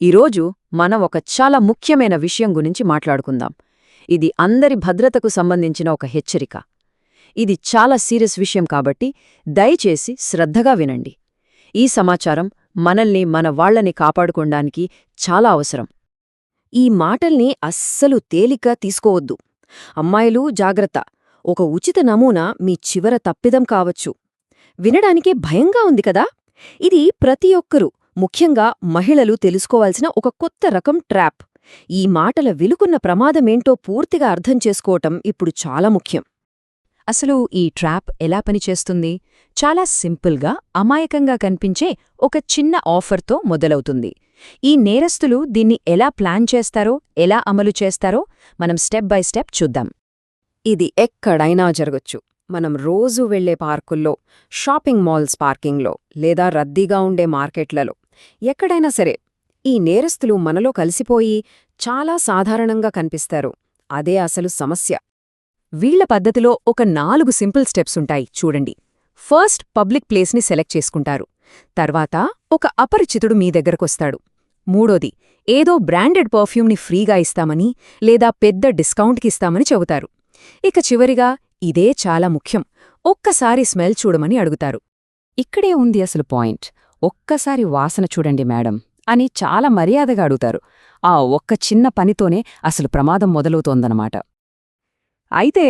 ఈరోజు మనం ఒక చాలా ముఖ్యమైన విషయం గురించి మాట్లాడుకుందాం. ఇది అందరి భద్రతకు సంబంధించిన ఒక హెచ్చరిక. ఇది చాలా సీరియస్ విషయం కాబట్టి దయచేసి శ్రద్ధగా వినండి. ఈ సమాచారం మనల్ని మన వాళ్లని కాపాడుకోవడానికి చాలా అవసరం. ఈ మాటల్ని అస్సలు తేలిక తీసుకోవద్దు. అమ్మాయిలు జాగ్రత్త, ఒక ఉచిత నమూనా మీ చివర తప్పిదం కావచ్చు. వినడానికే భయంగా ఉంది కదా. ఇది ప్రతి ఒక్కరూ, ముఖ్యంగా మహిళలు తెలుసుకోవాల్సిన ఒక కొత్త రకం ట్రాప్. ఈ మాటల విలుకున్న ప్రమాదమేంటో పూర్తిగా అర్థం చేసుకోవటం ఇప్పుడు చాలా ముఖ్యం. అసలు ఈ ట్రాప్ ఎలా పనిచేస్తుంది? చాలా సింపుల్గా, అమాయకంగా కనిపించే ఒక చిన్న ఆఫర్తో మొదలవుతుంది. ఈ నేరస్తులు దీన్ని ఎలా ప్లాన్ చేస్తారో, ఎలా అమలు చేస్తారో మనం స్టెప్ బై స్టెప్ చూద్దాం. ఇది ఎక్కడైనా జరగొచ్చు. మనం రోజూ వెళ్లే పార్కుల్లో, షాపింగ్ మాల్స్ పార్కింగ్లో, లేదా రద్దీగా ఉండే మార్కెట్లలో, ఎక్కడైనా సరే ఈ నేరస్తులు మనలో కలిసిపోయి చాలా సాధారణంగా కనిపిస్తారు. అదే అసలు సమస్య. వీళ్ల పద్ధతిలో ఒక 4 సింపుల్ స్టెప్స్ ఉంటాయి, చూడండి. ఫస్ట్, పబ్లిక్ ప్లేస్ని సెలెక్ట్ చేసుకుంటారు. తర్వాత ఒక అపరిచితుడు మీ దగ్గరకొస్తాడు. మూడోది, ఏదో బ్రాండెడ్ పర్ఫ్యూమ్ని ఫ్రీగా ఇస్తామని లేదా పెద్ద డిస్కౌంట్కిస్తామని చెబుతారు. ఇక చివరిగా, ఇదే చాలా ముఖ్యం, ఒక్కసారి స్మెల్ చూడమని అడుగుతారు. ఇక్కడే ఉంది అసలు పాయింట్. ఒక్కసారి వాసన చూడండి మేడం అని చాలా మర్యాదగా అడుగుతారు. ఆ ఒక్క చిన్న పనితోనే అసలు ప్రమాదం మొదలవుతోందన్నమాట. అయితే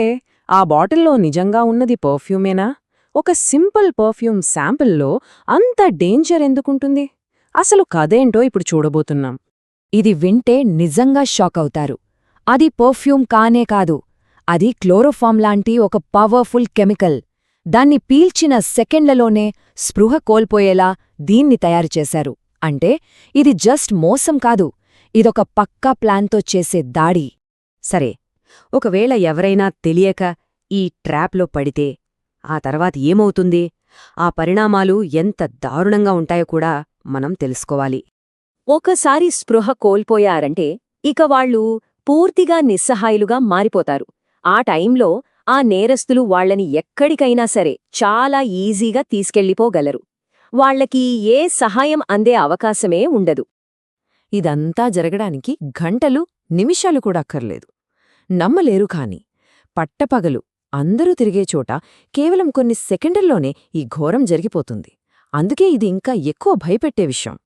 ఆ బాటిల్లో నిజంగా ఉన్నది పర్ఫ్యూమేనా? ఒక సింపుల్ పర్ఫ్యూమ్ శాంపిల్లో అంత డేంజర్ ఎందుకుంటుంది? అసలు కథేంటో ఇప్పుడు చూడబోతున్నాం. ఇది వింటే నిజంగా షాక్ అవుతారు. అది పర్ఫ్యూమ్ కానే కాదు, అది క్లోరోఫామ్ లాంటి ఒక పవర్ఫుల్ కెమికల్. దాన్ని పీల్చిన సెకండ్లలోనే స్పృహ కోల్పోయేలా దీన్ని తయారుచేశారు. అంటే ఇది జస్ట్ మోసం కాదు, ఇదొక పక్కా ప్లాన్తో చేసే దాడి. సరే, ఒకవేళ ఎవరైనా తెలియక ఈ ట్రాప్లో పడితే ఆ తర్వాత ఏమవుతుంది? ఆ పరిణామాలు ఎంత దారుణంగా ఉంటాయో కూడా మనం తెలుసుకోవాలి. ఒకసారి స్పృహ కోల్పోయారంటే ఇక వాళ్ళు పూర్తిగా నిస్సహాయులుగా మారిపోతారు. ఆ టైంలో ఆ నేరస్తులు వాళ్లని ఎక్కడికైనా సరే చాలా ఈజీగా తీసుకెళ్లిపోగలరు. వాళ్లకి ఏ సహాయం అందే అవకాశమే ఉండదు. ఇదంతా జరగడానికి గంటలు, నిమిషాలు కూడా అక్కర్లేదు. నమ్మలేరు కాని పట్టపగలు అందరూ తిరిగే చోట కేవలం కొన్ని సెకండ్లలోనే ఈ ఘోరం జరిగిపోతుంది. అందుకే ఇది ఇంకా ఎక్కువ భయపెట్టే విషయం.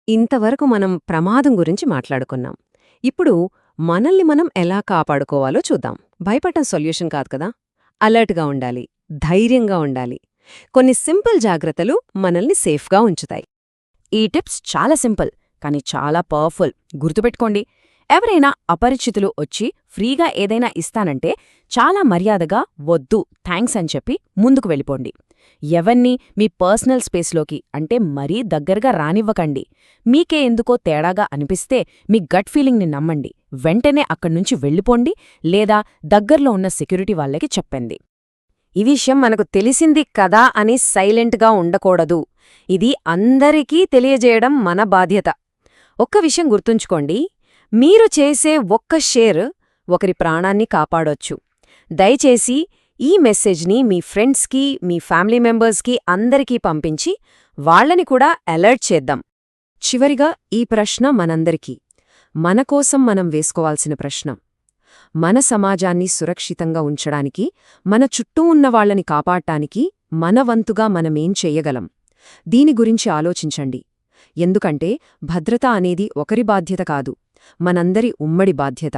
ఇంతవరకు మనం ప్రమాదం గురించి మాట్లాడుకున్నాం. ఇప్పుడు మనల్ని మనం ఎలా కాపాడుకోవాలో చూద్దాం. భయపడటం సొల్యూషన్ కాదు కదా. అలర్ట్గా ఉండాలి, ధైర్యంగా ఉండాలి. కొన్ని సింపుల్ జాగ్రత్తలు మనల్ని సేఫ్గా ఉంచుతాయి. ఈ టిప్స్ చాలా సింపుల్, కానీ చాలా పవర్ఫుల్. గుర్తుపెట్టుకోండి, ఎవరైనా అపరిచితులు వచ్చి ఫ్రీగా ఏదైనా ఇస్తానంటే చాలా మర్యాదగా వద్దు, థ్యాంక్స్ అని చెప్పి ముందుకు వెళ్ళిపోండి. ఎవన్నీ మీ పర్సనల్ స్పేస్లోకి, అంటే మరీ దగ్గరగా రానివ్వకండి. మీకే ఎందుకో తేడాగా అనిపిస్తే మీ గట్ ఫీలింగ్ని నమ్మండి. వెంటనే అక్కడ్నుంచి వెళ్ళిపోండి, లేదా దగ్గర్లో ఉన్న సెక్యూరిటీ వాళ్ళకి చెప్పండి. ఈ విషయం మనకు తెలిసింది కదా అని సైలెంట్గా ఉండకూడదు. ఇది అందరికీ తెలియజేయడం మన బాధ్యత. ఒక్క విషయం గుర్తుంచుకోండి, మీరు చేసే ఒక్క షేర్ ఒకరి ప్రాణాన్ని కాపాడొచ్చు. దయచేసి ఈ మెసేజ్ని మీ ఫ్రెండ్స్కి, మీ ఫ్యామిలీ మెంబర్స్కి అందరికీ పంపించి వాళ్లని కూడా అలర్ట్ చేద్దాం. చివరిగా ఈ ప్రశ్న మనందరికీ, మనకోసం మనం వేసుకోవాల్సిన ప్రశ్న. మన సమాజాన్ని సురక్షితంగా ఉంచడానికి, మన చుట్టూ ఉన్న వాళ్లని కాపాడటానికి మన వంతుగా మనమేం చెయ్యగలం? దీని గురించి ఆలోచించండి. ఎందుకంటే భద్రత అనేది ఒకరి బాధ్యత కాదు, మనందరి ఉమ్మడి బాధ్యత.